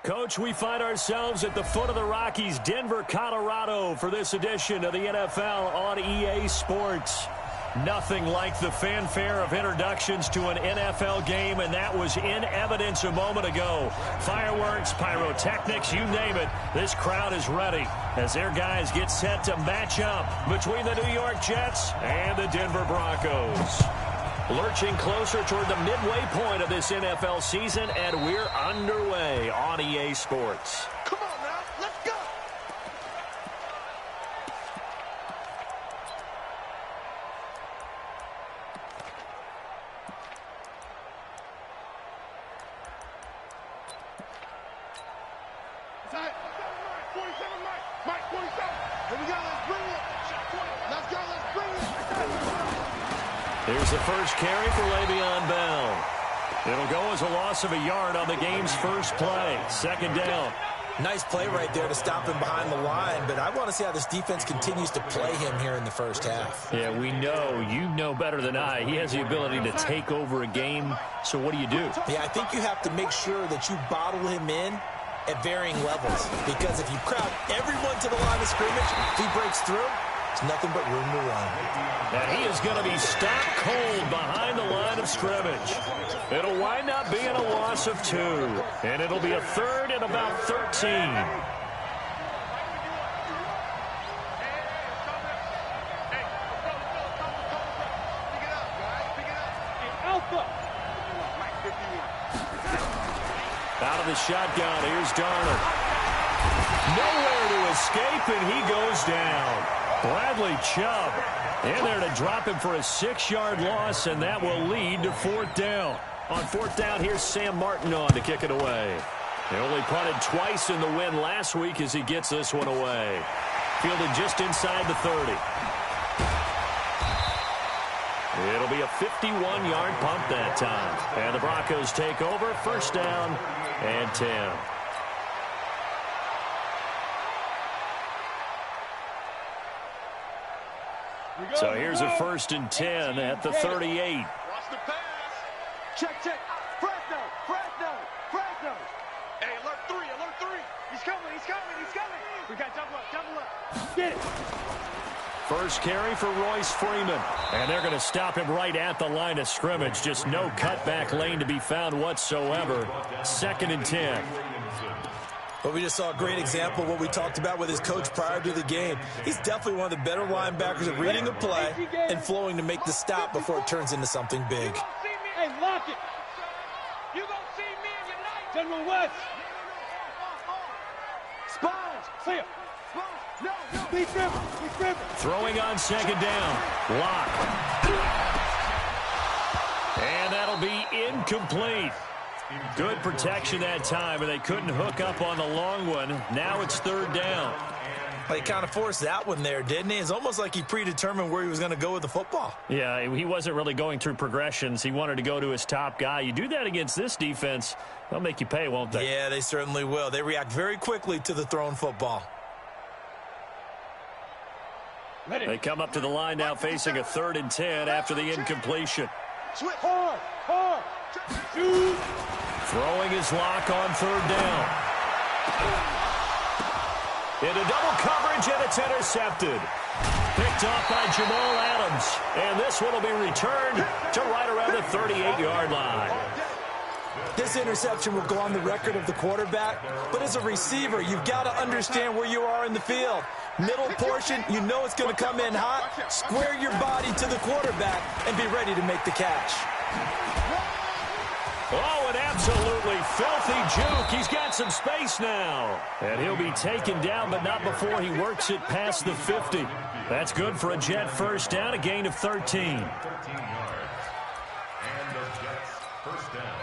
Coach, we find ourselves at the foot of the Rockies, Denver, Colorado, for this edition of the NFL on EA Sports. Nothing like the fanfare of introductions to an NFL game, and that was in evidence a moment ago. Fireworks, pyrotechnics, you name it. This crowd is ready as their guys get set to match up between the New York Jets and the Denver Broncos. Lurching closer toward the midway point of this NFL season, and we're underway on EA Sports. Come on now, let's go! Mike, 47. Here we go, let's bring it. Let's go, let's bring it. Here's the first carry for Le'Veon Bell. It'll go as a loss of a yard on the game's first play. Second down. Nice play right there to stop him behind the line, but I want to see how this defense continues to play him here in the first half. Yeah, we know. You know better than I. He has the ability to take over a game, so what do you do? Yeah, I think you have to make sure that you bottle him in at varying levels, because if you crowd everyone to the line of scrimmage, if he breaks through, there's nothing but room to run. And he is going to be stopped cold behind the line of scrimmage. It'll wind up being a loss of 2, and it'll be a third and about 13. Out of the shotgun, here's Darnold. Nowhere to escape, and he goes down. Bradley Chubb in there to drop him for a 6-yard loss, and that will lead to 4th down. On 4th down, here's Sam Martin on to kick it away. He only punted twice in the win last week as he gets this one away. Fielded just inside the 30. It'll be a 51-yard punt that time. And the Broncos take over, first down and 10. So here's a 1st and 10 at the 38. Watch the pass. Check. Fresno. Hey, alert 3. He's coming. We got double up. Get it. First carry for Royce Freeman. And they're going to stop him right at the line of scrimmage. Just no cutback lane to be found whatsoever. 2nd and 10. But we just saw a great example of what we talked about with his coach prior to the game. He's definitely one of the better linebackers at reading a play and flowing to make the stop before it turns into something big. Hey, lock it. You gonna see me in your night. General West. Sponge. Clear. No. Be driven. Throwing on 2nd down. Lock. And that'll be incomplete. Good protection that time, and they couldn't hook up on the long one. Now it's 3rd down. Well, he kind of forced that one there, didn't he? It's almost like he predetermined where he was going to go with the football. Yeah, he wasn't really going through progressions. He wanted to go to his top guy. You do that against this defense, they'll make you pay, won't they? Yeah, they certainly will. They react very quickly to the thrown football. They come up to the line now facing a 3rd and 10 after the incompletion. Hard. Shoot. Throwing his lock on 3rd down. Into double coverage, and it's intercepted. Picked off by Jamal Adams. And this one will be returned to right around the 38-yard line. This interception will go on the record of the quarterback, but as a receiver, you've got to understand where you are in the field. Middle portion, you know it's going to come in hot. Square your body to the quarterback and be ready to make the catch. Oh, an absolutely filthy juke. He's got some space now. And he'll be taken down, but not before he works it past the 50. That's good for a Jet first down, a gain of 13. 13 yards. And the Jets first down.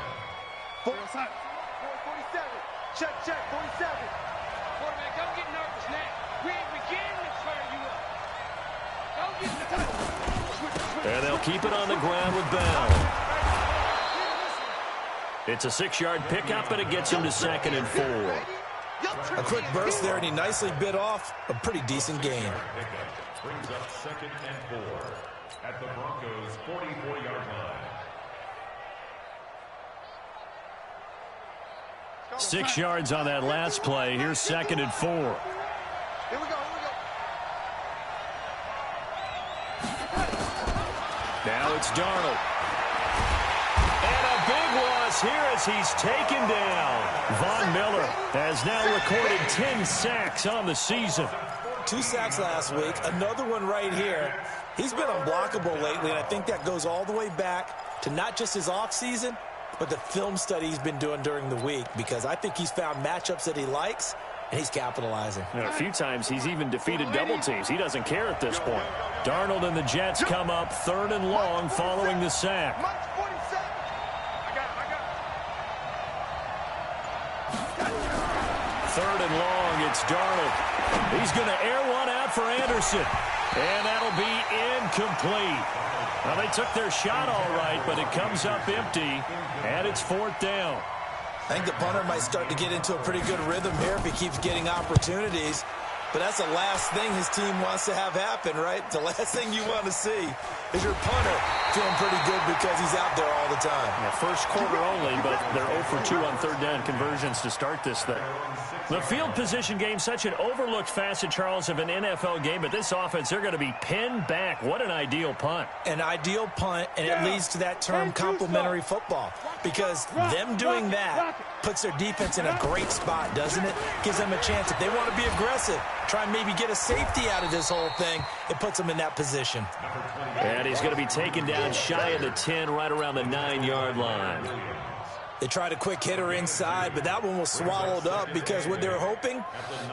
47. Check, 47. Quarterback, don't get nervous now. We ain't beginning to fire you up. Don't get the touch. And they'll keep it on the ground with Bell. It's a 6-yard pickup, and it gets him to 2nd and 4. A quick burst there, and he nicely bit off a pretty decent gain. Brings up 2nd and 4 at the Broncos' 44-yard line. 6 yards on that last play. Here's 2nd and 4. Here we go. Now it's Darnold. And a big loss here as he's taken down. Von Miller has now recorded 10 sacks on the season. 2 sacks last week, another one right here. He's been unblockable lately, and I think that goes all the way back to not just his offseason, but the film study he's been doing during the week, because I think he's found matchups that he likes, and he's capitalizing. A few times he's even defeated double teams. He doesn't care at this point. Darnold and the Jets come up 3rd and long following the sack. Mike's 47. I got it. 3rd and long, it's Darnold. He's going to air one out for Anderson. And that'll be incomplete. Well, they took their shot all right, but it comes up empty, and it's 4th down. I think the punter might start to get into a pretty good rhythm here if he keeps getting opportunities. But that's the last thing his team wants to have happen, right? The last thing you want to see is your punter feeling pretty good because he's out there all the time. Yeah, first quarter only, but they're 0 for 2 on 3rd down conversions to start this thing. The field position game, such an overlooked facet, Charles, of an NFL game, but this offense, they're going to be pinned back. What an ideal punt. An ideal punt, and it leads to that term complementary football, because them doing that puts their defense in a great spot, doesn't it? Gives them a chance. If they want to be aggressive, try and maybe get a safety out of this whole thing, it puts them in that position. And he's going to be taken down shy of the 10, right around the 9-yard line. They tried a quick hitter inside, but that one was swallowed up because what they're hoping,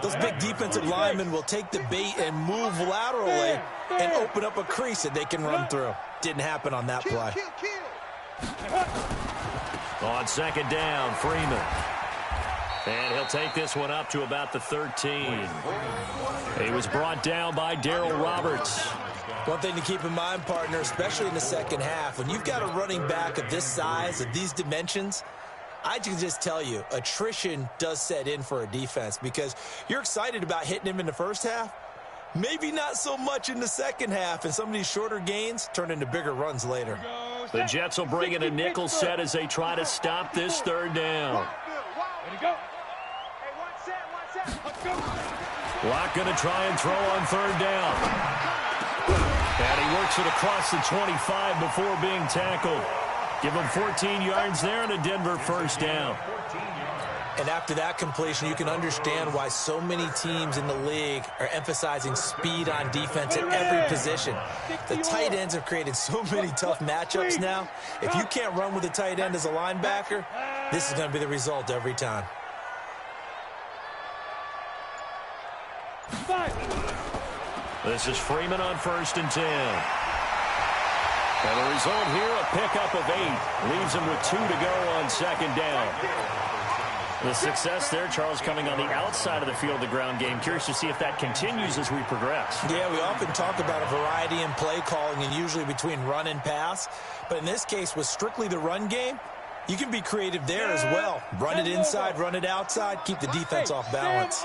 those big defensive linemen will take the bait and move laterally and open up a crease that they can run through. Didn't happen on that play. On 2nd down, Freeman. And he'll take this one up to about the 13. He was brought down by Darryl Roberts. One thing to keep in mind, partner, especially in the second half, when you've got a running back of this size, of these dimensions, I can just tell you, attrition does set in for a defense, because you're excited about hitting him in the first half, maybe not so much in the second half, and some of these shorter gains turn into bigger runs later. The Jets will bring in a nickel set as they try to stop this 3rd down. Locke going to try and throw on 3rd down. And he works it across the 25 before being tackled. Give him 14 yards there and a Denver 1st down. And after that completion, you can understand why so many teams in the league are emphasizing speed on defense at every position. The tight ends have created so many tough matchups now. If you can't run with a tight end as a linebacker, this is going to be the result every time. This is Freeman on 1st and 10. And the result here, a pickup of 8. Leaves him with 2 to go on 2nd down. The success there, Charles, coming on the outside of the field, the ground game. Curious to see if that continues as we progress. Yeah, we often talk about a variety in play calling, and usually between run and pass. But in this case, with strictly the run game, you can be creative there as well. Run it inside, run it outside, keep the defense off balance.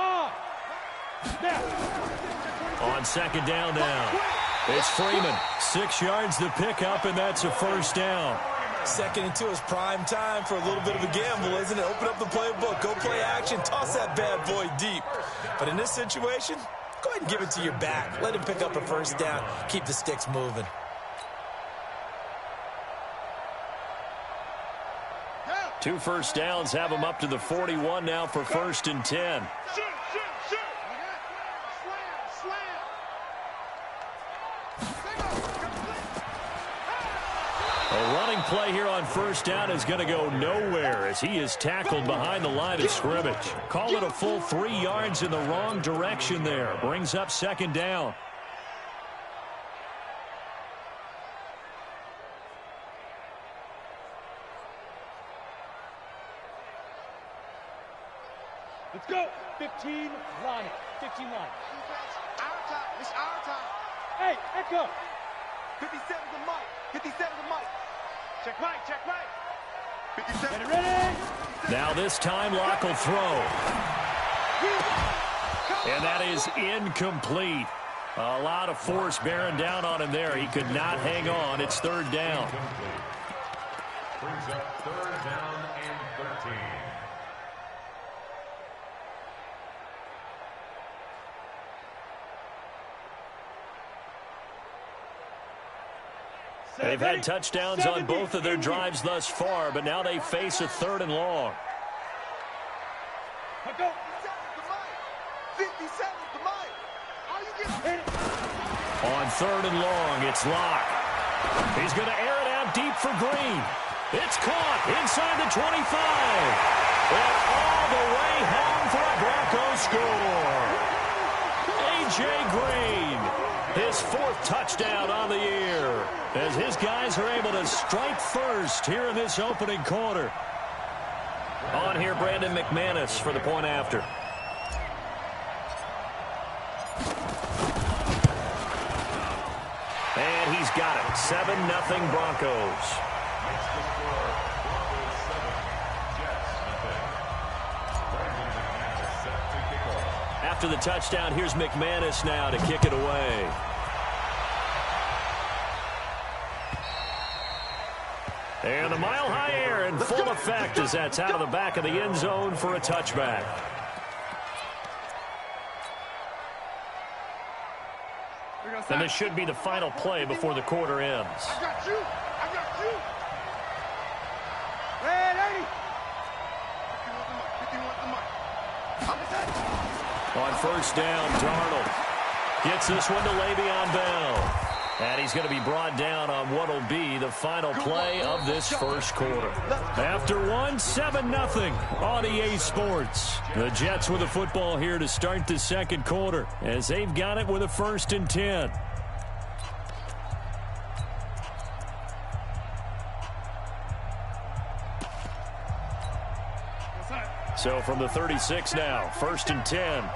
On 2nd down now, it's Freeman. 6 yards to pick up, and that's a 1st down. 2nd and 2 is prime time for a little bit of a gamble, isn't it? Open up the playbook, go play action, toss that bad boy deep. But in this situation, go ahead and give it to your back. Let him pick up a 1st down, keep the sticks moving. Two 1st downs have him up to the 41 now for 1st and 10. A running play here on 1st down is going to go nowhere as he is tackled behind the line of scrimmage. Call it a full 3 yards in the wrong direction there. Brings up 2nd down. Let's go. 15 line. 15 line. Our time. It's our time. Hey, echo. 57 to Mike. 57 to Mike. Check right, check right. 57. Ready? Now this time Locke will throw. And that is incomplete. A lot of force bearing down on him there. He could not hang on. It's 3rd down. Brings up 3rd down and 13. They've had touchdowns on both of their drives thus far, but now they face a 3rd and long. On 3rd and long, it's Locke. He's going to air it out deep for Green. It's caught inside the 25. And all the way home for a Broncos score. A.J. Green, his 4th touchdown on the year, as his guys are able to strike first here in this opening quarter. On here, Brandon McManus for the point after. And he's got it. 7-0 Broncos. After the touchdown, here's McManus now to kick it away. And the mile-high air in full effect as that's out of the back of the end zone for a touchback. And this should be the final play before the quarter ends. I got you. I got you. Ready? 51 On first down, Darnold gets this one to Le'Veon Bell. And he's going to be brought down on what will be the final play of this first quarter. After one, 7-0 on EA Sports. The Jets with the football here to start the second quarter as they've got it with a 1st and 10. So from the 36 now, 1st and 10.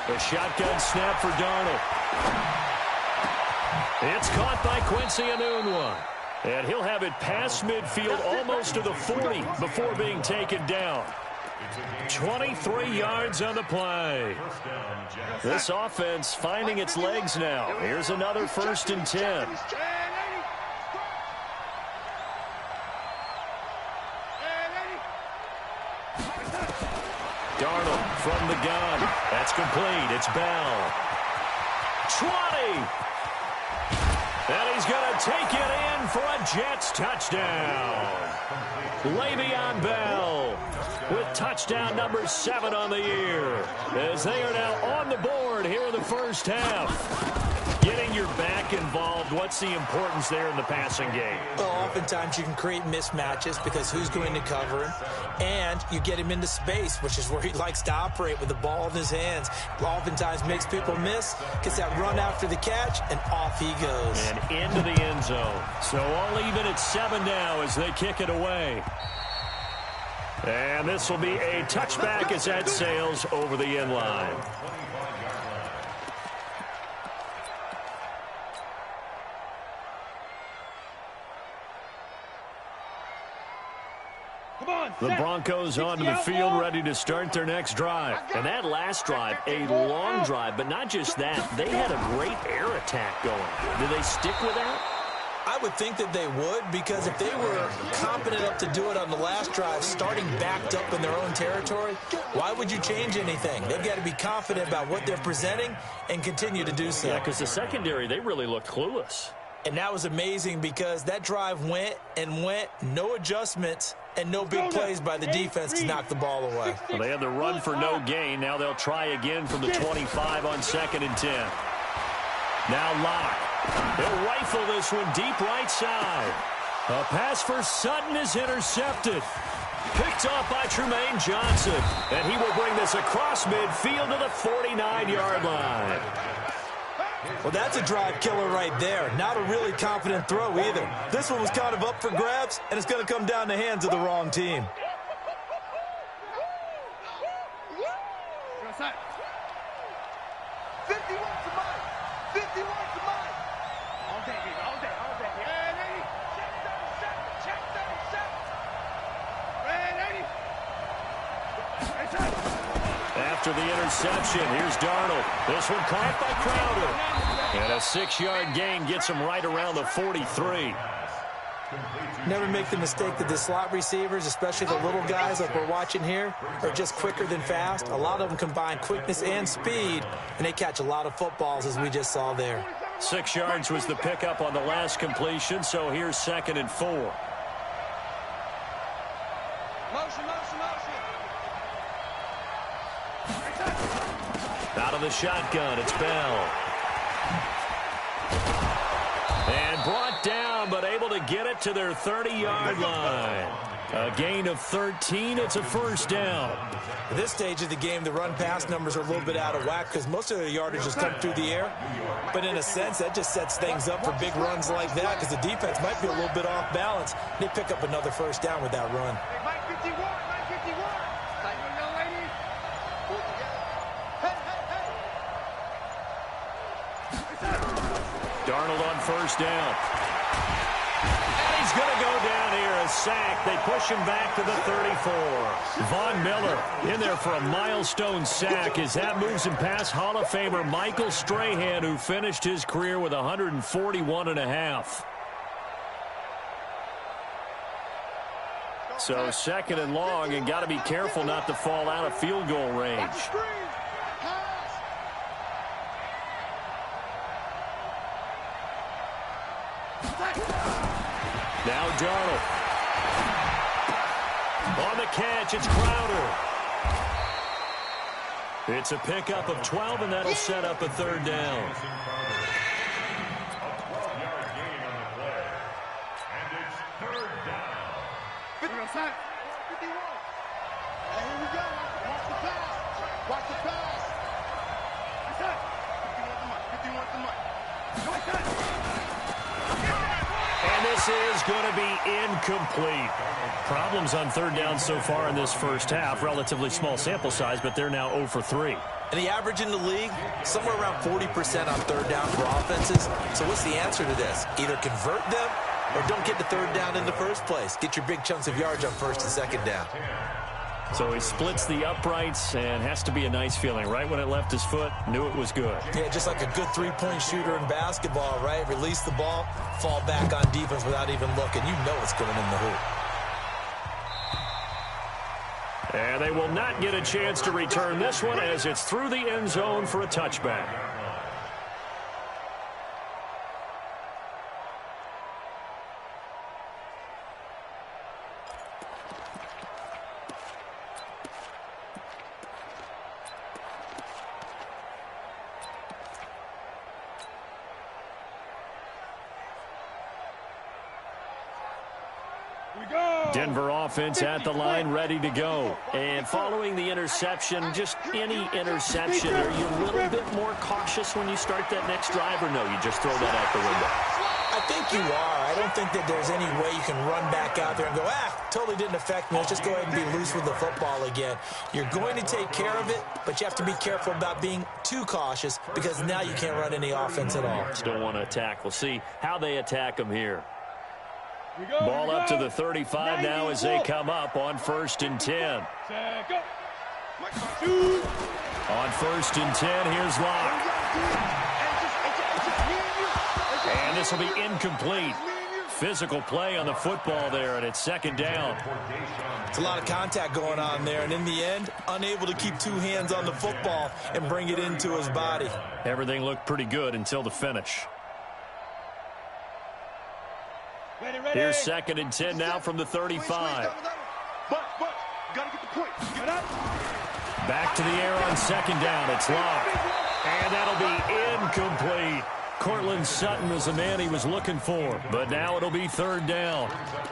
A shotgun snap for Darnold. It's caught by Quincy Enunwa. And he'll have it past midfield almost to the 40 before being taken down. 23 yards on the play. This offense finding its legs now. Here's another 1st and 10. Darnold from the gun. That's complete. It's Bell. 20. And he's going to take it in for a Jets touchdown. Le'Veon Bell with touchdown number 7 on the year as they are now on the board here in the first half. Getting your back involved, what's the importance there in the passing game? Well, oftentimes you can create mismatches because who's going to cover him, and you get him into space, which is where he likes to operate with the ball in his hands. Oftentimes makes people miss, gets that run after the catch, and off he goes. And into the end zone. So all even at 7 now as they kick it away. And this will be a touchback as that sails over the end line. The Broncos onto the field ready to start their next drive. And that last drive, a long drive, but not just that. They had a great air attack going. Do they stick with that? I would think that they would, because if they were competent enough to do it on the last drive, starting backed up in their own territory, why would you change anything? They've got to be confident about what they're presenting and continue to do so. Yeah, because the secondary, they really looked clueless. And that was amazing because that drive went and went, no adjustments, and no big plays by the defense to knock the ball away. Well, they had the run for no gain. Now they'll try again from the 25 on 2nd and 10. Now Locke. He'll rifle this one deep right side. A pass for Sutton is intercepted. Picked off by Tremaine Johnson. And he will bring this across midfield to the 49-yard line. Well, that's a drive killer right there. Not a really confident throw either. This one was kind of up for grabs, and it's going to come down the hands of the wrong team. After the interception, here's Darnold. This one caught by Crowder. And a 6-yard gain gets him right around the 43. Never make the mistake that the slot receivers, especially the little guys like we're watching here, are just quicker than fast. A lot of them combine quickness and speed, and they catch a lot of footballs, as we just saw there. 6 yards was the pickup on the last completion, so here's 2nd and 4. Motion, motion, motion. Out of the shotgun, it's Bell. And brought down, but able to get it to their 30-yard line. A gain of 13. It's a first down. At this stage of the game, the run-pass numbers are a little bit out of whack because most of the yardage has come through the air. But in a sense, that just sets things up for big runs like that because the defense might be a little bit off balance. They pick up another first down with that run. Hey, Mike 51, Mike 51. Tight one, young lady. Pull together. Hey, hey, hey. Darnold on first down. And he's going to go down here. A sack. They push him back to the 34. Von Miller in there for a milestone sack as that moves him past Hall of Famer Michael Strahan, who finished his career with 141.5. So 2nd and long, and got to be careful not to fall out of field goal range. Now Darnold. On the catch, it's Crowder. It's a pickup of 12, and that'll set up a 3rd down. A 12-yard gain on the play. And it's 3rd down. 51. Hey, here we go. Watch the pass. Watch the pass. 51 to Mike. And this is going to be incomplete. Problems on 3rd down so far in this first half. Relatively small sample size, but they're now 0 for 3. And the average in the league, somewhere around 40% on 3rd down for offenses. So what's the answer to this? Either convert them or don't get the 3rd down in the first place. Get your big chunks of yards on 1st and 2nd down. So he splits the uprights and has to be a nice feeling. Right when it left his foot, knew it was good. Yeah, just like a good three-point shooter in basketball, right? Release the ball, fall back on defense without even looking. You know it's going in the hoop. And they will not get a chance to return this one as it's through the end zone for a touchback. Denver offense at the line, ready to go. And following the interception, just any interception, are you a little bit more cautious when you start that next drive, or no, you just throw that out the window? I think you are. I don't think that there's any way you can run back out there and go, totally didn't affect me. Let's just go ahead and be loose with the football again. You're going to take care of it, but you have to be careful about being too cautious because now you can't run any offense at all. Still want to attack. We'll see how they attack them here. Ball up to the 35 now as they come up on 1st and 10. On 1st and 10, here's Locke. And this will be incomplete. Physical play on the football there, and it's 2nd down. It's a lot of contact going on there, and in the end, unable to keep 2 hands on the football and bring it into his body. Everything looked pretty good until the finish. Here's 2nd and 10 now from the 35. Gotta get the point. Back to the air on 2nd down. It's Locke. And that'll be incomplete. Cortland Sutton was the man he was looking for. But now it'll be 3rd down.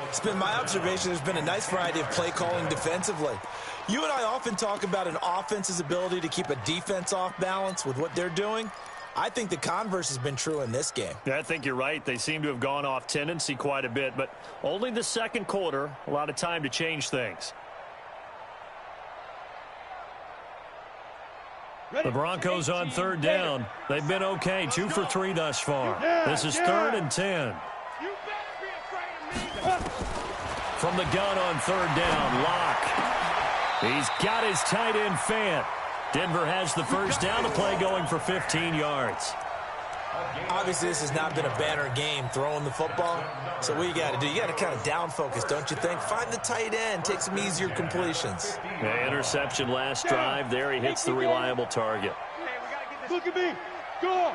It's been my observation there's been a nice variety of play calling defensively. You and I often talk about an offense's ability to keep a defense off balance with what they're doing. I think the converse has been true in this game. Yeah, I think you're right. They seem to have gone off tendency quite a bit, but only the 2nd quarter, a lot of time to change things. The Broncos on 3rd down. They've been okay, 2 for 3 thus far. This is 3rd and 10. From the gun on 3rd down, Locke. He's got his tight end Fant. Denver has the first down. The play going for 15 yards. Obviously, this has not been a banner game throwing the football. So what you got to do, you got to kind of down focus, don't you think? Find the tight end, take some easier completions. Yeah, interception last drive. There he hits the reliable target. Look at me. Go.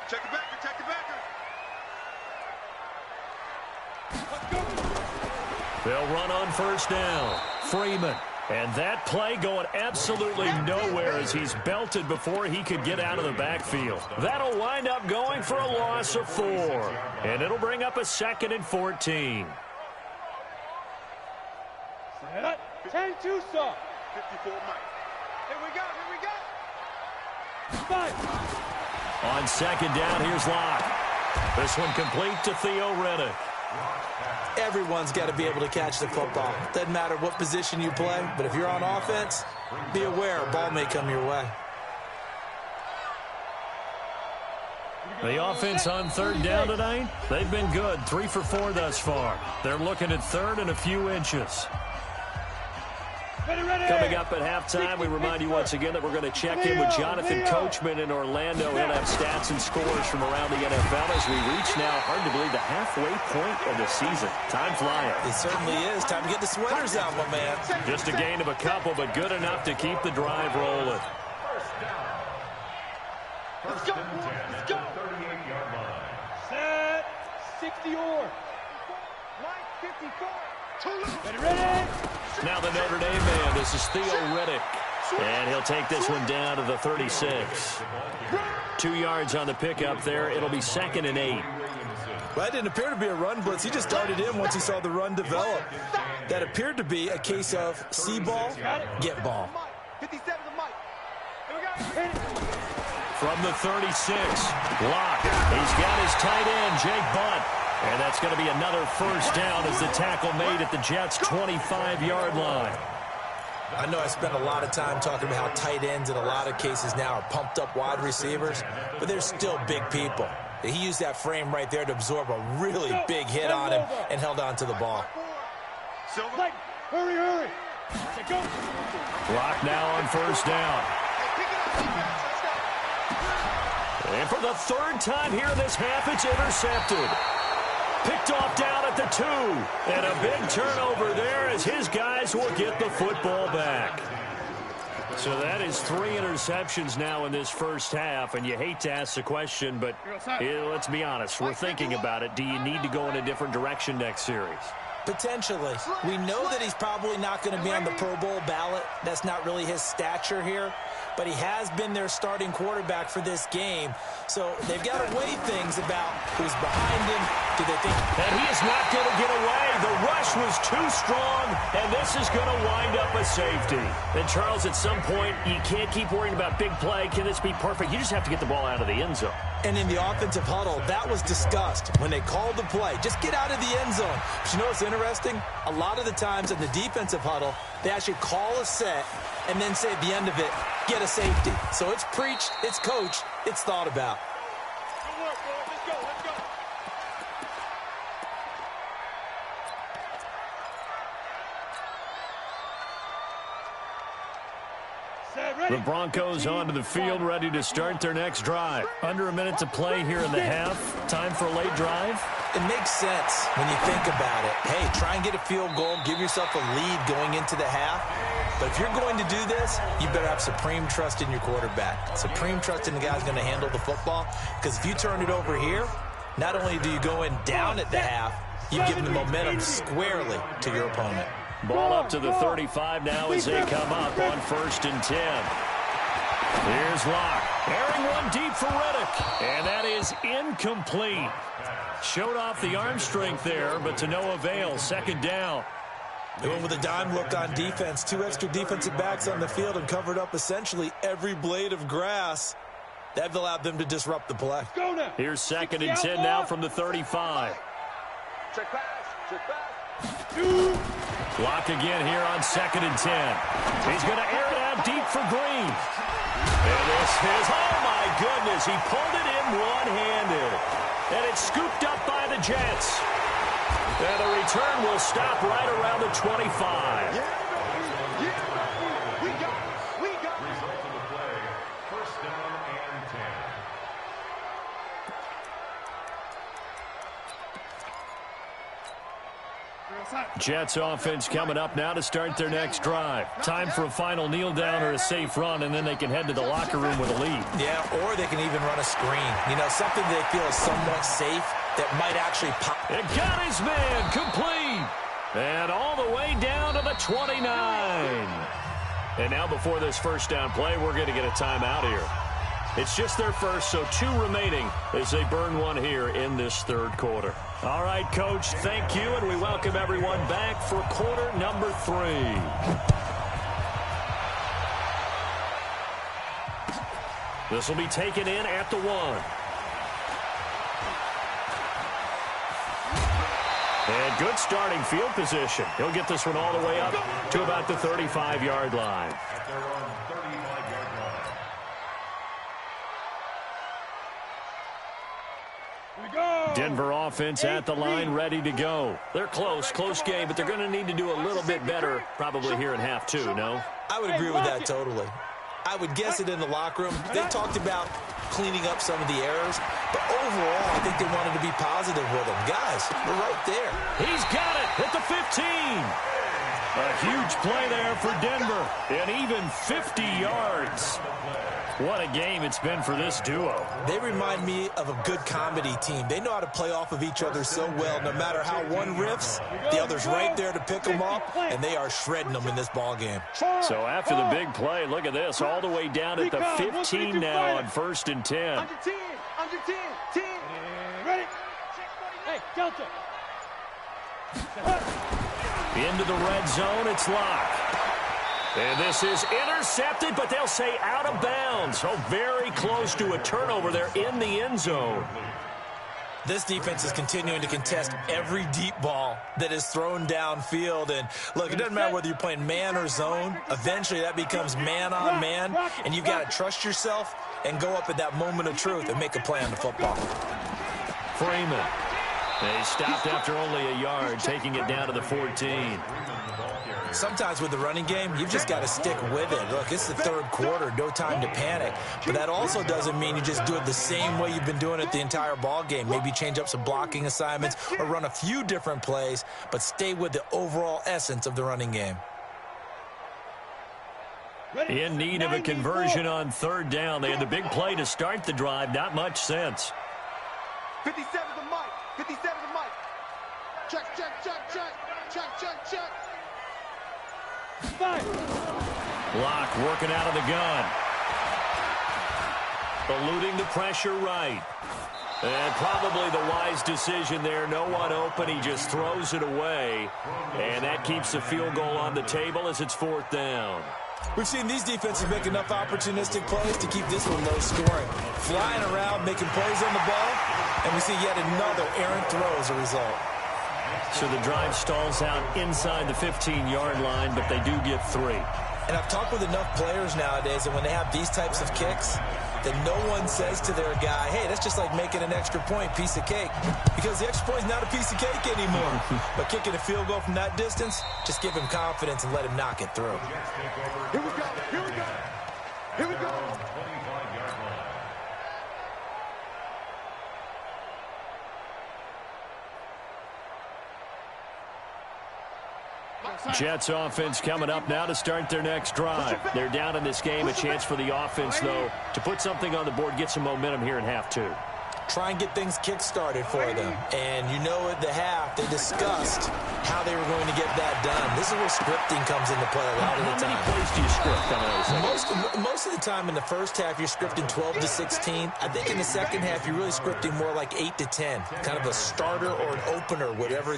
Check the backer. Let's go. They'll run on first down. Freeman. And that play going absolutely nowhere as he's belted before he could get out of the backfield. That'll wind up going for a loss of 4. And it'll bring up a 2nd and 14. 10-2, sir. 54, Mike. Here we go. 5. On second down, here's Locke. This one complete to Theo Riddick. Everyone's got to be able to catch the football. Doesn't matter what position you play, but if you're on offense, be aware a ball may come your way. The offense on third down tonight, they've been good. 3 for 4 thus far. They're looking at third and a few inches. Coming up at halftime, we remind you once again that we're going to check in with Jonathan Coachman in Orlando. He'll have stats and scores from around the NFL as we reach now, hard to believe, the halfway point of the season. Time flying. It certainly is. Time to get the sweaters out, my man. Just a gain of a couple, but good enough to keep the drive rolling. Let's go. 38-yard line. Set. 60 or. Mike 54. Ready? Now the Notre Dame man, this is Theo Riddick. And he'll take this one down to the 36. 2 yards on the pickup there. It'll be 2nd and 8. Well, that didn't appear to be a run blitz. He just started in once he saw the run develop. That appeared to be a case of see ball, get ball. 57 to Mike. Here we go. From the 36, Locke. He's got his tight end, Jake Bunt. And that's going to be another first down as the tackle made at the Jets' 25-yard line. I know I spent a lot of time talking about how tight ends in a lot of cases now are pumped up wide receivers, but they're still big people. He used that frame right there to absorb a really big hit on him and held on to the ball. Mike, hurry. Go. Locke now on first down. And for the 3rd time here in this half, it's intercepted. Picked off down at the 2. And a big turnover there as his guys will get the football back. So that is 3 interceptions now in this first half. And you hate to ask the question, but let's be honest. We're thinking about it. Do you need to go in a different direction next series? Potentially. We know that he's probably not going to be on the Pro Bowl ballot. That's not really his stature here. But he has been their starting quarterback for this game. So they've got to weigh things about who's behind him. Do they think... And he is not going to get away. The rush was too strong, and this is going to wind up a safety. And, Charles, at some point, you can't keep worrying about big play. Can this be perfect? You just have to get the ball out of the end zone. And in the offensive huddle, that was discussed when they called the play. Just get out of the end zone. But you know what's interesting? A lot of the times in the defensive huddle, they actually call a set and then say at the end of it, get a safety. So it's preached, it's coached, it's thought about. Good work, boys. Let's go. The Broncos onto the field, ready to start their next drive. Under a minute to play here in the half. Time for a late drive. It makes sense when you think about it. Hey, try and get a field goal. Give yourself a lead going into the half. But if you're going to do this, you better have supreme trust in your quarterback. Supreme trust in the guy who's going to handle the football. Because if you turn it over here, not only do you go in down at the half, you've given the momentum squarely to your opponent. Ball up to the 35 now as they come up on 1st and 10. Here's Locke. Airing one deep for Riddick. And that is incomplete. Showed off the arm strength there, but to no avail. 2nd down. They went with a dime look on defense. 2 extra defensive backs on the field and covered up essentially every blade of grass. That allowed them to disrupt the play. Here's 2nd and 10 now from the 35. Check pass. Locke again here on 2nd and 10. He's going to air it out deep for Green. And this is, oh my goodness, he pulled it in one-handed. And it's scooped up by the Jets. And the return will stop right around the 25. We got it. Result of the play, 1st down and 10. Jets offense coming up now to start their next drive. Time for a final kneel down or a safe run, and then they can head to the locker room with a lead. Yeah, or they can even run a screen. You know, something they feel is somewhat safe that might actually pop. It got his man complete. And all the way down to the 29. And now before this first down play, we're going to get a timeout here. It's just their first, so 2 remaining as they burn one here in this third quarter. All right, Coach, thank you, and we welcome everyone back for quarter number 3. This will be taken in at the 1. And good starting field position. He'll get this one all the way up to about the 35-yard line. At their own 35-yard line. Denver offense at the line, ready to go. They're close game, but they're going to need to do a little bit better probably here in half 2, no? I would agree with that totally. I would guess it in the locker room. They talked about cleaning up some of the errors, but overall, I think they wanted to be positive with them. Guys, we're right there. He's got it at the 15. A huge play there for Denver, and even 50 yards. What a game it's been for this duo. They remind me of a good comedy team. They know how to play off of each other so well. No matter how one riffs, the other's right there to pick them up, and they are shredding them in this ball game. So after the big play, look at this, all the way down at the 15 now on 1st and 10. Under 10, 10. Ready? Hey, Delta. Into the red zone, it's locked. And this is intercepted, but they'll say out of bounds. So very close to a turnover there in the end zone. This defense is continuing to contest every deep ball that is thrown downfield. And, look, it doesn't matter whether you're playing man or zone. Eventually that becomes man on man, and you've got to trust yourself and go up at that moment of truth and make a play on the football. Freeman. They stopped after only a yard, taking it down to the 14. Sometimes with the running game, you've just got to stick with it. Look, it's the third quarter, no time to panic. But that also doesn't mean you just do it the same way you've been doing it the entire ball game. Maybe change up some blocking assignments or run a few different plays, but stay with the overall essence of the running game. In need of a conversion on 3rd down. They had the big play to start the drive. Not much sense. 57 to Mike. 57 to Mike. Check. Block working out of the gun. Eluding the pressure right. And probably the wise decision there. No one open. He just throws it away. And that keeps the field goal on the table as it's 4th down. We've seen these defenses make enough opportunistic plays to keep this one low scoring. Flying around, making plays on the ball, and we see yet another errant throw as a result. So the drive stalls out inside the 15-yard line, but they do get 3. And I've talked with enough players nowadays that when they have these types of kicks, that no one says to their guy, hey, that's just like making an extra point, piece of cake. Because the extra point is not a piece of cake anymore. But kicking a field goal from that distance, just give him confidence and let him knock it through. Here we go. Jets offense coming up now to start their next drive. They're down in this game. A chance for the offense, though, to put something on the board, get some momentum here in half 2. Try and get things kick-started for them. And you know at the half, they discussed how they were going to get that done. This is where scripting comes into play a lot of the time. How many plays do you script coming out of the Most of the time in the first half, you're scripting 12 to 16. I think in the second half, you're really scripting more like 8 to 10. Kind of a starter or an opener, whatever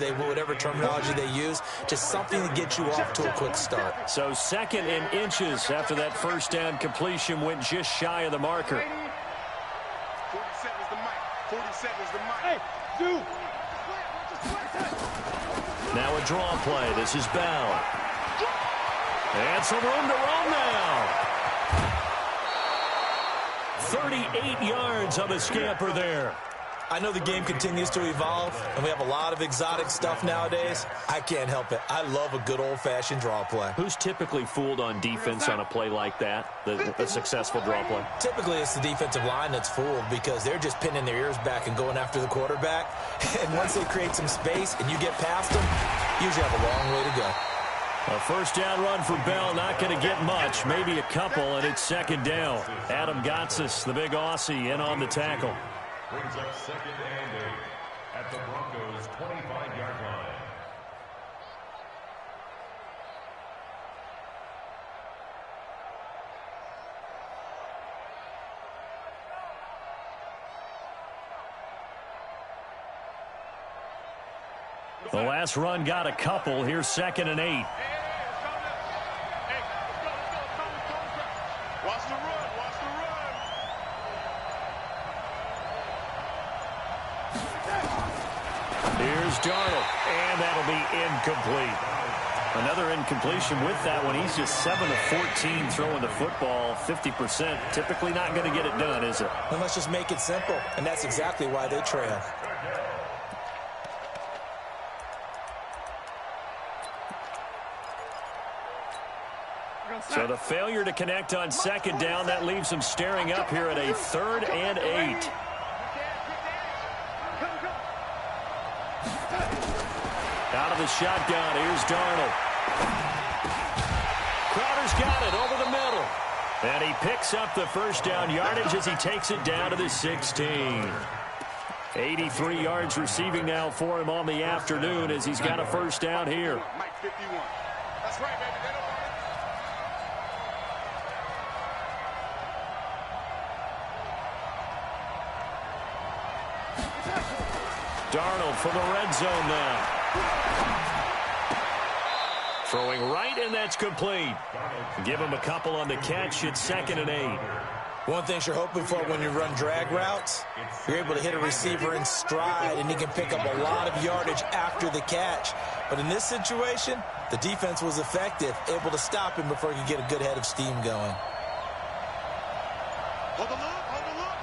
terminology they use. Just something to get you off to a quick start. So 2nd and inches after that first down completion went just shy of the marker. 47 is the mic. Hey, dude. Now a draw play. This is Bell. And some room to roam now. 38 yards on the scamper there. I know the game continues to evolve, and we have a lot of exotic stuff nowadays. I can't help it. I love a good old-fashioned draw play. Who's typically fooled on defense on a play like that, the successful draw play? Typically, it's the defensive line that's fooled because they're just pinning their ears back and going after the quarterback. And once they create some space and you get past them, you usually have a long way to go. A first down run for Bell, not going to get much, maybe a couple, and it's second down. Adam Gotsis, the big Aussie, in on the tackle. Brings up 2nd and 8 at the Broncos' 25-yard line. The last run got a couple. Here's 2nd and 8. Watch the run. Watch the run. Here's Darnold, and that'll be incomplete. Another incompletion with that one. He's just 7 of 14 throwing the football, 50%. Typically not going to get it done, is it? And let's just make it simple, and that's exactly why they trail. So the failure to connect on 2nd down, that leaves him staring up here at a 3rd and 8. Out of the shotgun, here's Darnold. Crowder's got it over the middle. And he picks up the first down yardage as he takes it down to the 16. 83 yards receiving now for him on the afternoon as he's got a first down here. Mike 51. That's right, baby. They don't want it. Darnold for the red zone now. Throwing right, and that's complete. Give him a couple on the catch. It's 2nd and 8. One thing you're hoping for when you run drag routes, you're able to hit a receiver in stride, and he can pick up a lot of yardage after the catch. But in this situation, the defense was effective, able to stop him before he could get a good head of steam going. Hold the look. Hold the look.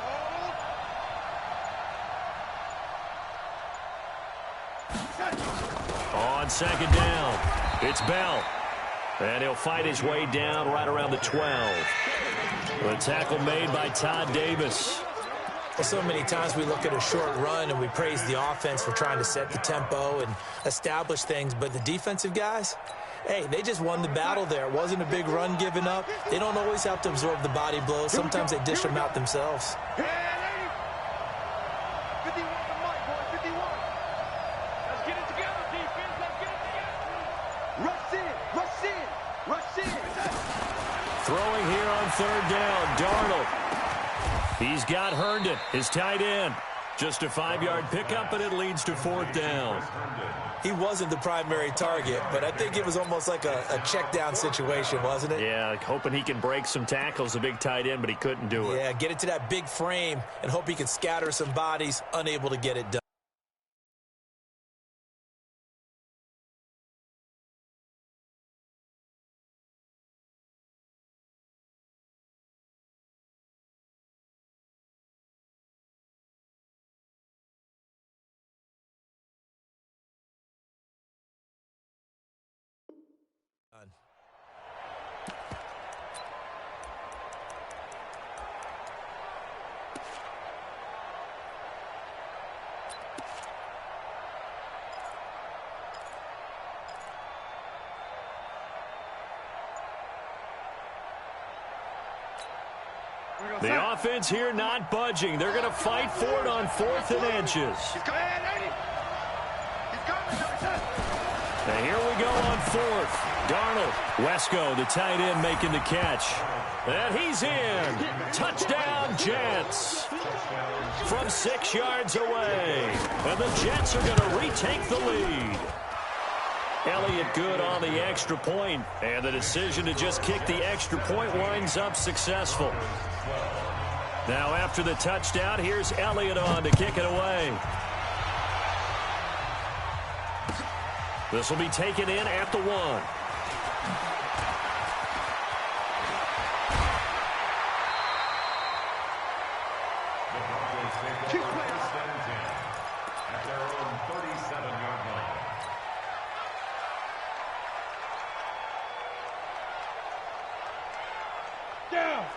On 2nd down, it's Bell. And he'll fight his way down right around the 12. The tackle made by Todd Davis. Well, so many times we look at a short run and we praise the offense for trying to set the tempo and establish things, but the defensive guys, hey, they just won the battle there. It wasn't a big run given up. They don't always have to absorb the body blows. Sometimes they dish them out themselves. 51 to Mike, boy, 51. Let's get it together, defense. Let's get it together. Rush in. Rush in. Rush in. Throwing here on 3rd down, Darnold. He's got Herndon, his tight end. Just a 5-yard pickup, and it leads to 4th down. He wasn't the primary target, but I think it was almost like a check down situation, wasn't it? Yeah, hoping he can break some tackles, a big tight end, but he couldn't do it. Yeah, get it to that big frame and hope he can scatter some bodies, unable to get it done. The offense here not budging. They're going to fight for it on 4th and inches. He's coming, 80. He's coming. And here we go on 4th. Darnold. Wesco, the tight end, making the catch. And he's in. Touchdown, Jets. From 6 yards away. And the Jets are going to retake the lead. Elliott good on the extra point. And the decision to just kick the extra point winds up successful. Now after the touchdown, here's Elliott on to kick it away. This will be taken in at the 1. Keep playing. At their own 37-yard line.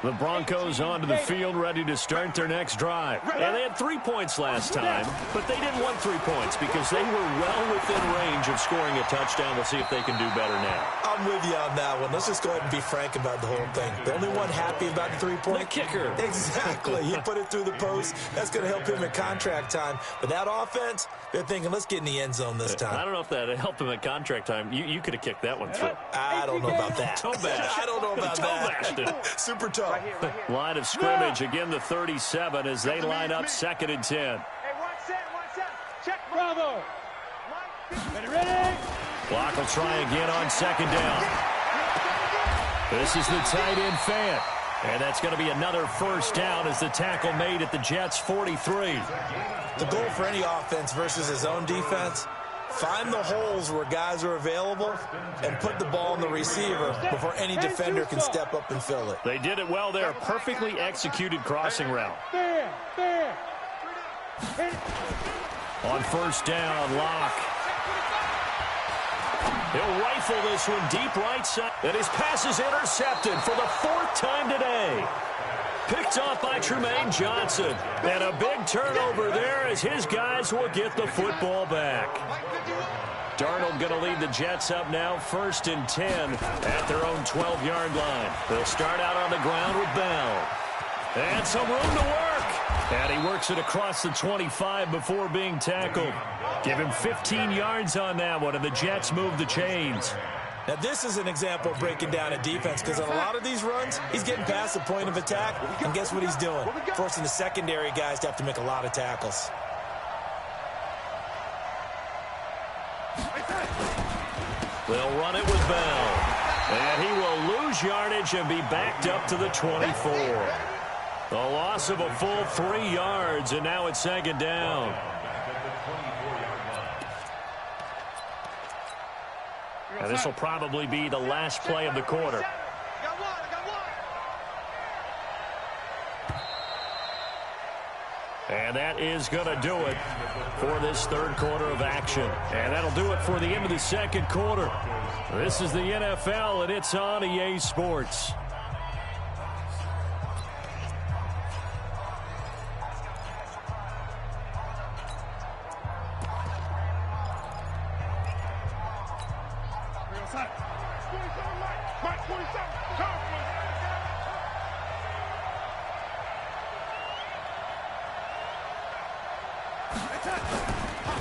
The Broncos onto the field, ready to start their next drive. And they had 3 points last time, but they didn't want 3 points because they were well within range of scoring a touchdown. We'll see if they can do better now. I'm with you on that one. Let's just go ahead and be frank about the whole thing. The only one happy about the 3-point? The kicker. Exactly. He put it through the post. That's going to help him at contract time. But that offense, they're thinking, let's get in the end zone this time. I don't know if that helped him at contract time. You could have kicked that one through. I don't know about that. Toe bash. I don't know about that. Super tough. Line of scrimmage, again the 37 as they line up 2nd and 10. Hey, one set. Check. Bravo. Ready? Clock will try again on 2nd down. This is the tight end Fant. And that's going to be another 1st down as the tackle made at the Jets' 43. The goal for any offense versus his own defense, find the holes where guys are available and put the ball in the receiver before any defender can step up and fill it. They did it well there. Perfectly executed crossing route. On 1st down, Locke. He'll rifle this one deep right side. And his pass is intercepted for the 4th time today. Picked off by Tremaine Johnson. And a big turnover there as his guys will get the football back. Darnold going to lead the Jets up now 1st and 10 at their own 12-yard line. They'll start out on the ground with Bell. And some room to work. And he works it across the 25 before being tackled. Give him 15 yards on that one, and the Jets move the chains. Now, this is an example of breaking down a defense because on a lot of these runs, he's getting past the point of attack, and guess what he's doing? Forcing the secondary guys to have to make a lot of tackles. They'll run it with Bell. And he will lose yardage and be backed up to the 24. A loss of a full 3 yards, and now it's 2nd down. And this will probably be the last play of the quarter. And that is going to do it for this 3rd quarter of action. And that'll do it for the end of the 2nd quarter. This is the NFL, and it's on EA Sports.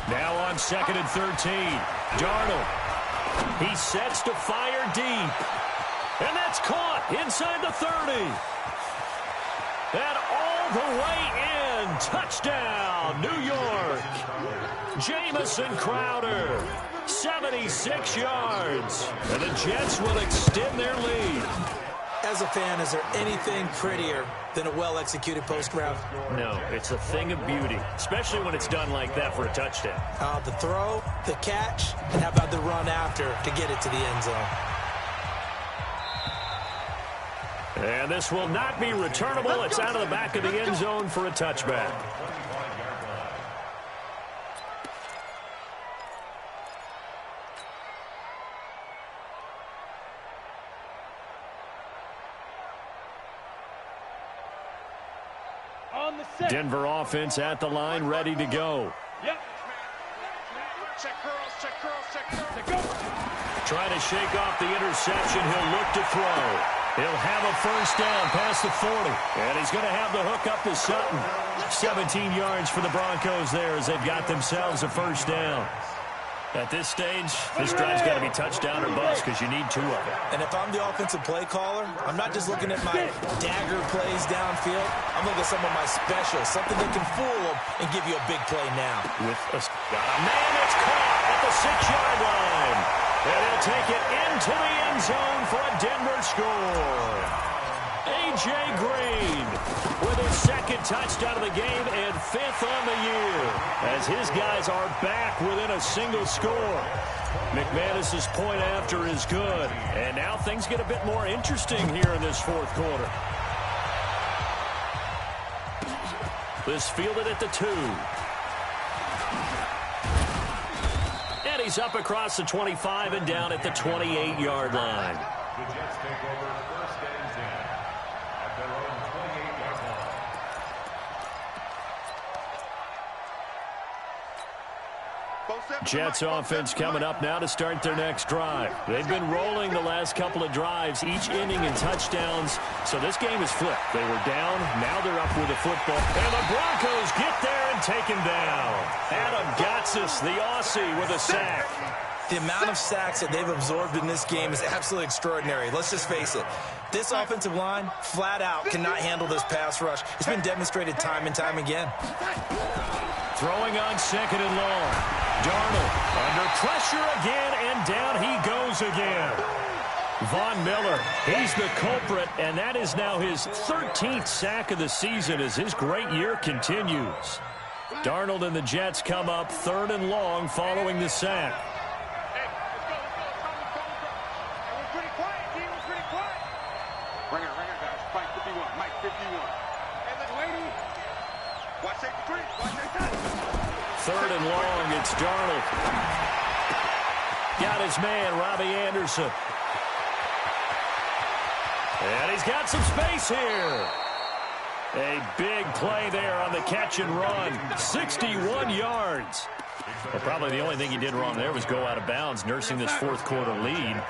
Now on 2nd and 13. Darnold. He sets to fire deep. And that's caught inside the 30. And all the way in. Touchdown, New York. Jamison Crowder. 76 yards. And the Jets will extend their lead. As a fan, is there anything prettier than a well-executed post route? No, it's a thing of beauty, especially when it's done like that for a touchdown. The throw, the catch, and how about the run after to get it to the end zone? And this will not be returnable. It's out of the back of the end zone for a touchback. Denver offense at the line, ready to go. Yep. Check curls. Trying to shake off the interception. He'll look to throw. He'll have a 1st down past the 40. And he's going to have the hook up to Sutton. 17 yards for the Broncos there as they've got themselves a 1st down. At this stage, this drive's got to be touchdown or bust because you need 2 of them. And if I'm the offensive play caller, I'm not just looking at my dagger plays downfield. I'm looking at some of my specials, something that can fool them and give you a big play now. Got a man that's caught at the 6-yard line. And he'll take it into the end zone for a Denver score. A.J. Green with his 2nd touchdown of the game and 5th on the year as his guys are back within a single score. McManus's point after is good. And now things get a bit more interesting here in this 4th quarter. This fielded at the 2. And he's up across the 25 and down at the 28-yard line. The Jets take over 1st and 10 at their own 28-yard line. Jets offense coming up now to start their next drive. They've been rolling the last couple of drives, each inning in touchdowns. So this game is flipped. They were down, now they're up with the football. And the Broncos get there and take him down. Adam Gotsis, the Aussie, with a sack. The amount of sacks that they've absorbed in this game is absolutely extraordinary. Let's just face it. This offensive line, flat out, cannot handle this pass rush. It's been demonstrated time and time again. Throwing on 2nd and long. Darnold under pressure again, and down he goes again. Von Miller, he's the culprit, and that is now his 13th sack of the season as his great year continues. Darnold and the Jets come up 3rd and long following the sack. Ringer, guys. Mike 51. And the lady. Watch safety 3. Watch safety 3rd and long, it's Darnold. Got his man, Robbie Anderson. And he's got some space here. A big play there on the catch and run. 61 yards. Well, probably the only thing he did wrong there was go out of bounds, nursing this 4th quarter lead.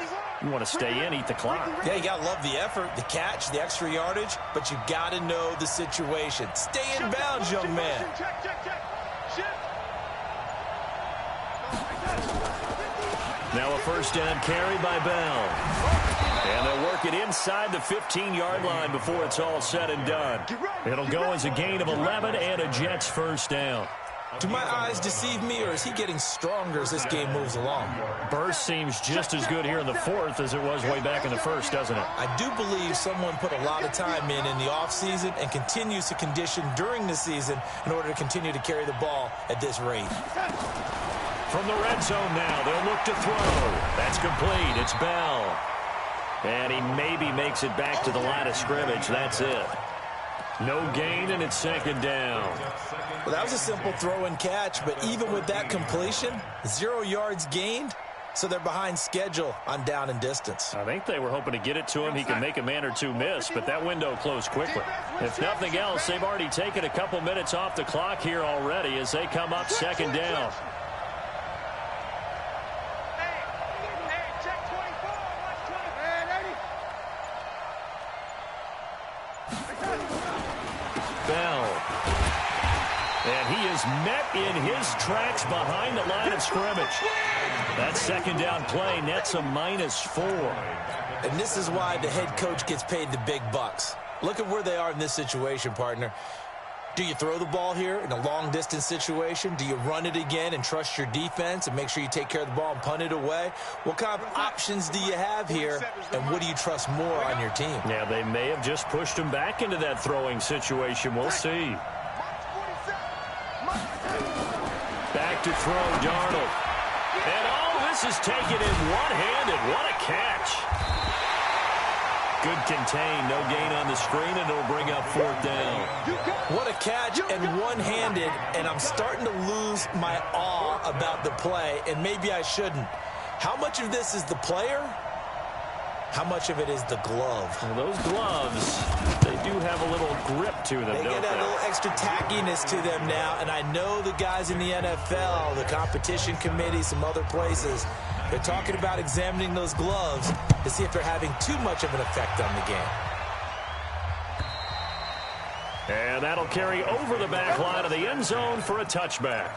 You want to stay in, eat the clock. Yeah, you got to love the effort, the catch, the extra yardage, but you got to know the situation. Stay in bounds, young man. Now a 1st down carry by Bell. And they'll work it inside the 15-yard line before it's all said and done. It'll go as a gain of 11 and a Jets 1st down. Do my eyes deceive me, or is he getting stronger as this game moves along? Burst seems just as good here in the 4th as it was way back in the 1st, doesn't it? I do believe someone put a lot of time in the offseason and continues to condition during the season in order to continue to carry the ball at this rate. From the red zone now, they'll look to throw. That's complete. It's Bell. And he maybe makes it back to the line of scrimmage. That's it. No gain, and it's 2nd down. Well, that was a simple throw and catch, but even with that completion, 0 yards gained, so they're behind schedule on down and distance. I think they were hoping to get it to him. He can make a man or two miss, but that window closed quickly. If nothing else, they've already taken a couple minutes off the clock here already as they come up 2nd down. Bell. And he is met in his tracks behind the line of scrimmage. That 2nd down play nets a -4. And this is why the head coach gets paid the big bucks. Look at where they are in this situation, partner. Do you throw the ball here in a long-distance situation? Do you run it again and trust your defense and make sure you take care of the ball and punt it away? What kind of options do you have here, and what do you trust more on your team? Yeah, they may have just pushed him back into that throwing situation. We'll see. Back to throw, Darnold. And all this is taken in one-handed. What a catch. Good contain, no gain on the screen, and it'll bring up 4th down. What a catch and one-handed, and I'm starting to lose my awe about the play, and maybe I shouldn't. How much of this is the player? How much of it is the glove? Well, those gloves, they do have a little grip to them, They don't get that little extra tackiness to them now, and I know the guys in the NFL, the competition committee, some other places, they're talking about examining those gloves to see if they're having too much of an effect on the game. And that'll carry over the back line of the end zone for a touchback.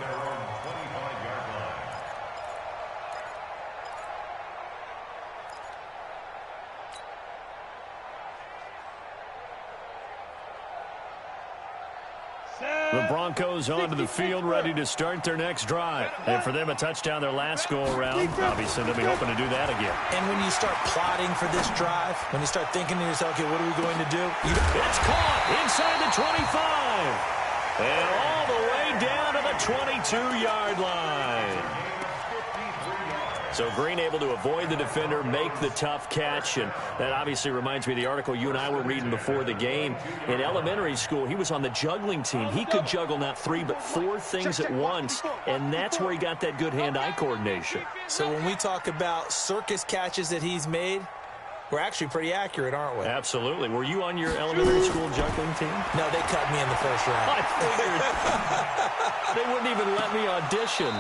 The Broncos onto the field, ready to start their next drive. And for them, a touchdown their last go-around. Obviously, they'll be hoping to do that again. And when you start plotting for this drive, when you start thinking to yourself, okay, what are we going to do? It's caught inside the 25. And all the way down to the 22-yard line. So Green able to avoid the defender, make the tough catch, and that obviously reminds me of the article you and I were reading before the game. In elementary school, he was on the juggling team. He could juggle not 3 but 4 things at once, and that's where he got that good hand-eye coordination. So when we talk about circus catches that he's made, we're actually pretty accurate, aren't we? Absolutely. Were you on your elementary school juggling team? No, they cut me in the first round. I figured. They wouldn't even let me audition.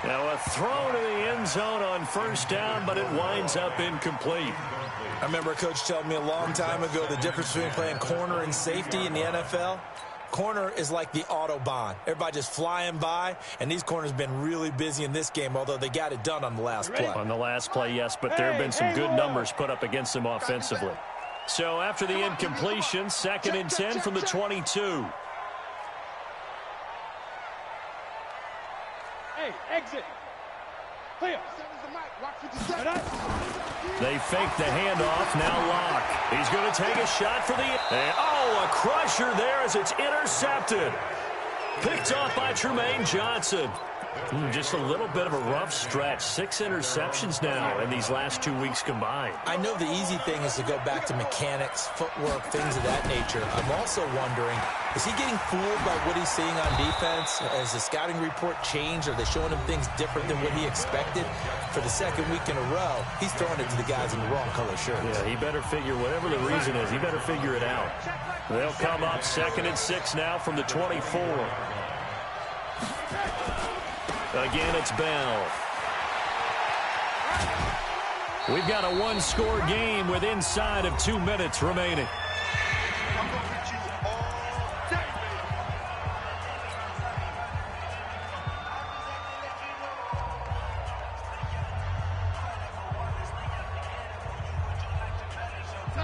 Now a throw to the end zone on first down, but it winds up incomplete. I remember a coach telling me a long time ago the difference between playing corner and safety in the NFL. Corner is like the Autobahn. Everybody just flying by, and these corners have been really busy in this game, although they got it done on the last play. On the last play, yes, but there have been some good numbers put up against them offensively. So after the incompletion, 2nd and 10 from the 22. Hey, exit. Clear. They fake the handoff. Now Locke. He's going to take a shot for the... a crusher there as it's intercepted. Picked off by Tremaine Johnson. Just a little bit of a rough stretch. 6 interceptions now in these last 2 weeks combined. I know the easy thing is to go back to mechanics, footwork, things of that nature. I'm also wondering, is he getting fooled by what he's seeing on defense? Has the scouting report changed? Are they showing him things different than what he expected? For the 2nd week in a row, he's throwing it to the guys in the wrong color shirts. Yeah, he better figure, whatever the reason is, he better figure it out. They'll come up 2nd and 6 now from the 24. Again, it's Bell. We've got a 1-score game with inside of 2 minutes remaining. I'm going to hit you all day,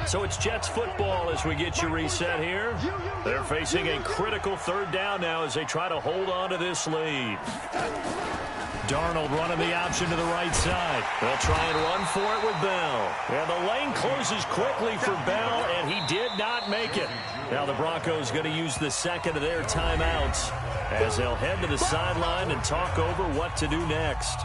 So it's Jets football as we get you reset here. They're facing a critical 3rd down now as they try to hold on to this lead. Darnold running the option to the right side. They'll try and run for it with Bell. And the lane closes quickly for Bell, and he did not make it. Now the Broncos going to use the 2nd of their timeouts as they'll head to the sideline and talk over what to do next.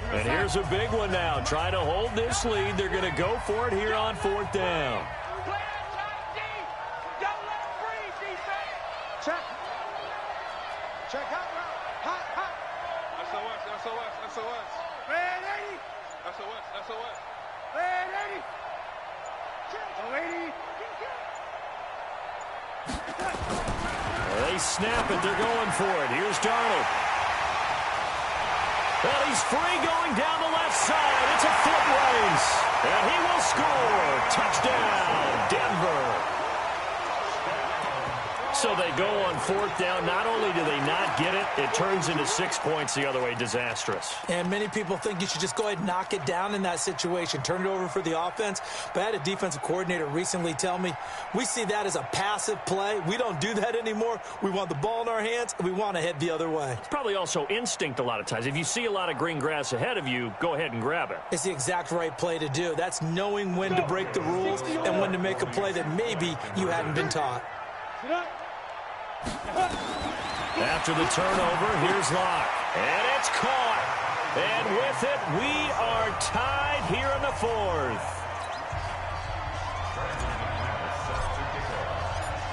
And here's a big one now. Trying to hold this lead. They're going to go for it here on 4th down. Check. Check out route. Hot, hot. SOS. Red 80. SOS. Red 80. They snap it. They're going for it. Here's Darnold. Well, he's free going down the left side. It's a foot race. And he will score. Touchdown, Denver. So they go on 4th down. Not only do they not get it, it turns into 6 points the other way. Disastrous. And many people think you should just go ahead and knock it down in that situation. Turn it over for the offense. But I had a defensive coordinator recently tell me, we see that as a passive play. We don't do that anymore. We want the ball in our hands, and we want to head the other way. It's probably also instinct a lot of times. If you see a lot of green grass ahead of you, go ahead and grab it. It's the exact right play to do. That's knowing when to break the rules and when to make a play that maybe you hadn't been taught. After the turnover, here's Locke. And it's caught. And with it, we are tied here in the 4th.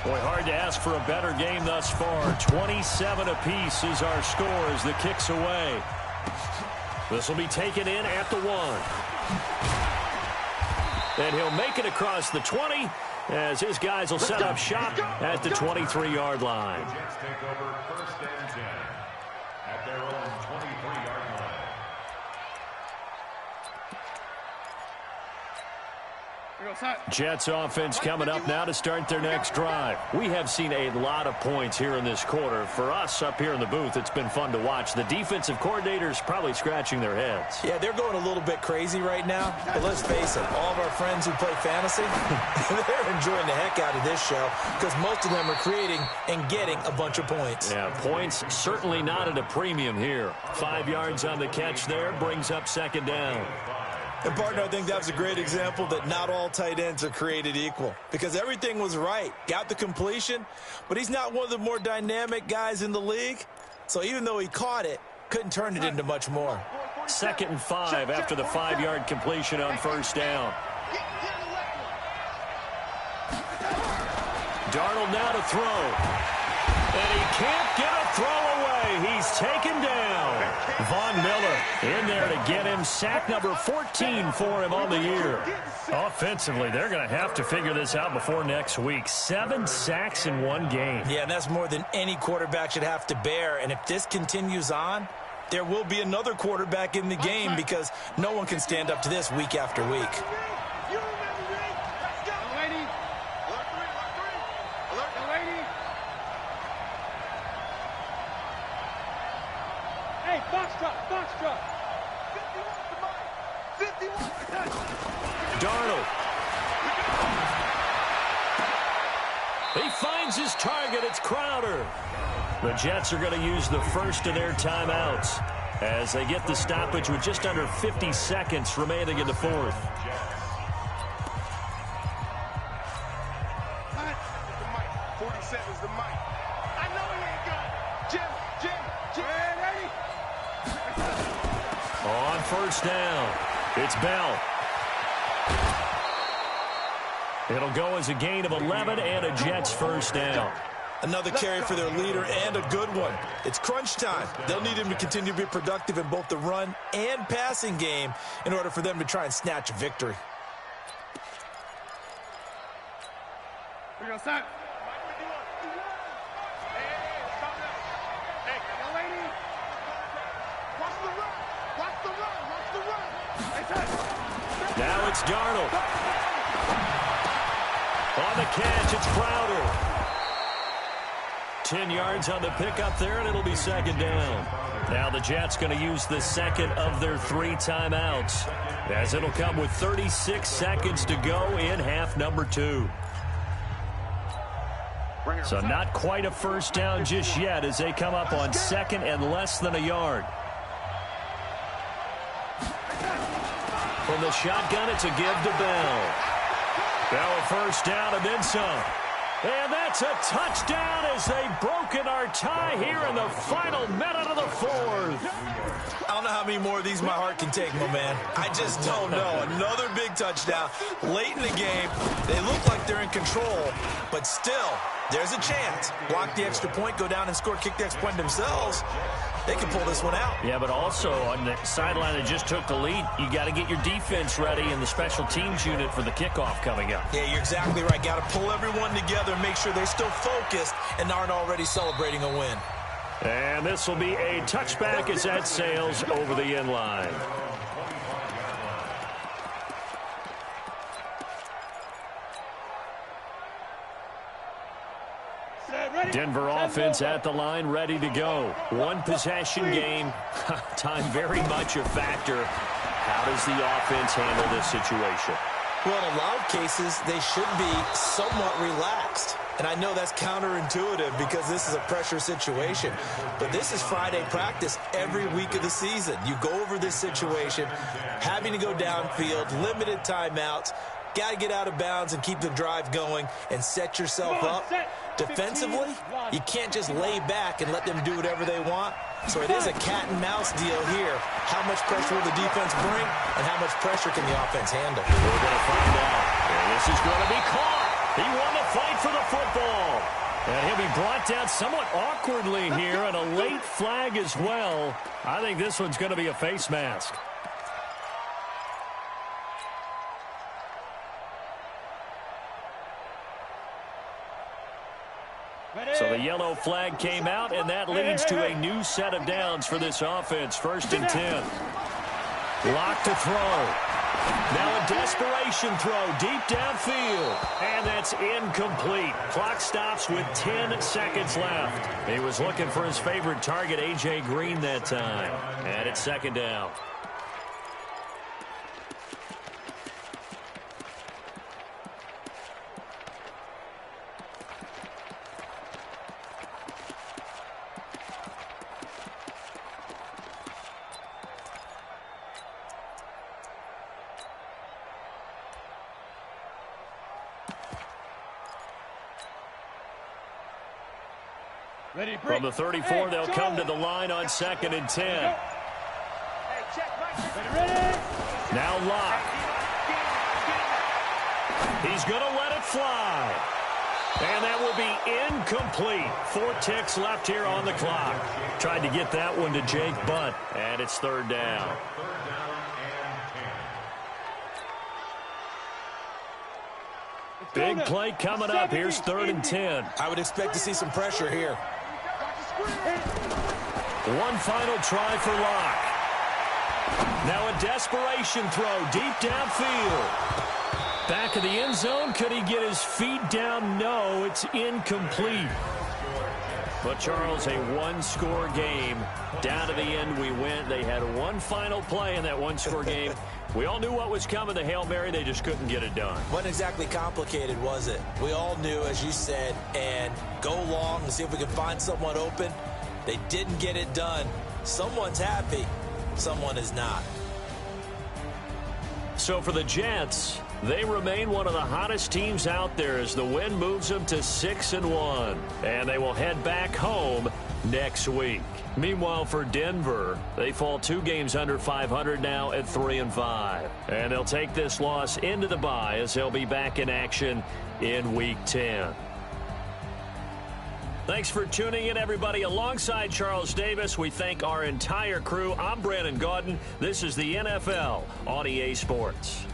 Boy, hard to ask for a better game thus far. 27 apiece is our score as the kick's away. This will be taken in at the 1. And he'll make it across the 20 as his guys will set up shop at the 23-yard line. The Jets take over 1st and 10 at their own 23-yard line. Jets offense coming up now to start their next drive. We have seen a lot of points here in this quarter. For us up here in the booth, it's been fun to watch. The defensive coordinators probably scratching their heads. Yeah, they're going a little bit crazy right now. But let's face it, all of our friends who play fantasy, they're enjoying the heck out of this show because most of them are creating and getting a bunch of points. Yeah, points certainly not at a premium here. 5 yards on the catch there brings up second down. And, partner, I think that was a great example that not all tight ends are created equal because everything was right. Got the completion, but he's not one of the more dynamic guys in the league. So even though he caught it, couldn't turn it into much more. 2nd and 5 after the 5-yard completion on first down. Darnold now to throw. And he can't get a throw away. He's taken down. Von Miller in there to get him. Sack number 14 for him on the year. Offensively, they're going to have to figure this out before next week. 7 sacks in one game. Yeah, and that's more than any quarterback should have to bear. And if this continues on, there will be another quarterback in the game because no one can stand up to this week after week. Darnold. He finds his target. It's Crowder. The Jets are going to use the first of their timeouts as they get the stoppage with just under 50 seconds remaining in the fourth. On first down, it's Bell. It'll go as a gain of 11 and a Jets first down. Another carry for their leader and a good one. It's crunch time. They'll need him to continue to be productive in both the run and passing game in order for them to try and snatch a victory. We're going to start. Now it's Darnold. On the catch, it's Crowder. 10 yards on the pickup there, and it'll be second down. Now the Jets going to use the second of their 3 timeouts, as it'll come with 36 seconds to go in half number 2. So not quite a first down just yet as they come up on second and less than a yard. From the shotgun, it's a give to Bell. Bell first down and then some. And that's a touchdown as they've broken our tie here in the final minute of the fourth. I don't know how many more of these my heart can take, my man. I just don't know. Another big touchdown late in the game. They look like they're in control, but still, there's a chance. Block the extra point, go down and score, kick the extra point themselves. They can pull this one out. Yeah, but also on the sideline that just took the lead, you got to get your defense ready in the special teams unit for the kickoff coming up. Yeah, you're exactly right. Got to pull everyone together and make sure they're still focused and aren't already celebrating a win. And this will be a touchback as that sails over the end line. Denver offense at the line, ready to go. One possession game. Time very much a factor. How does the offense handle this situation? Well, in a lot of cases, they should be somewhat relaxed. And I know that's counterintuitive because this is a pressure situation. But this is Friday practice every week of the season. You go over this situation, having to go downfield, limited timeouts, got to get out of bounds and keep the drive going and set yourself up. Defensively, you can't just lay back and let them do whatever they want. So it is a cat and mouse deal here. How much pressure will the defense bring and how much pressure can the offense handle? We're going to find out. And this is going to be caught. He won the fight for the football. And he'll be brought down somewhat awkwardly here, and a late flag as well. I think this one's going to be a face mask. So the yellow flag came out, and that leads to a new set of downs for this offense. 1st and 10. Lock to throw. Now a desperation throw deep downfield. And that's incomplete. Clock stops with 10 seconds left. He was looking for his favorite target, A.J. Green, that time. And it's second down. From the 34, they'll come to the line on 2nd and 10. Now Locke. He's going to let it fly. And that will be incomplete. 4 ticks left here on the clock. Tried to get that one to Jake Butt. And it's 3rd down. Big play coming up. Here's 3rd and 10. I would expect to see some pressure here. One final try for Locke. Now a desperation throw deep downfield. Back of the end zone. Could he get his feet down? No, it's incomplete. But, Charles, a one-score game. Down to the end we went. They had one final play in that one-score game. We all knew what was coming, the Hail Mary. They just couldn't get it done. Wasn't exactly complicated, was it? We all knew, as you said, and go long and see if we can find someone open. They didn't get it done. Someone's happy. Someone is not. So for the Jets, they remain one of the hottest teams out there as the win moves them to 6-1. And they will head back home next week. Meanwhile, for Denver, they fall 2 games under 500 now at 3-5. And they'll take this loss into the bye as they'll be back in action in Week 10. Thanks for tuning in, everybody. Alongside Charles Davis, we thank our entire crew. I'm Brandon Gaudin. This is the NFL on EA Sports.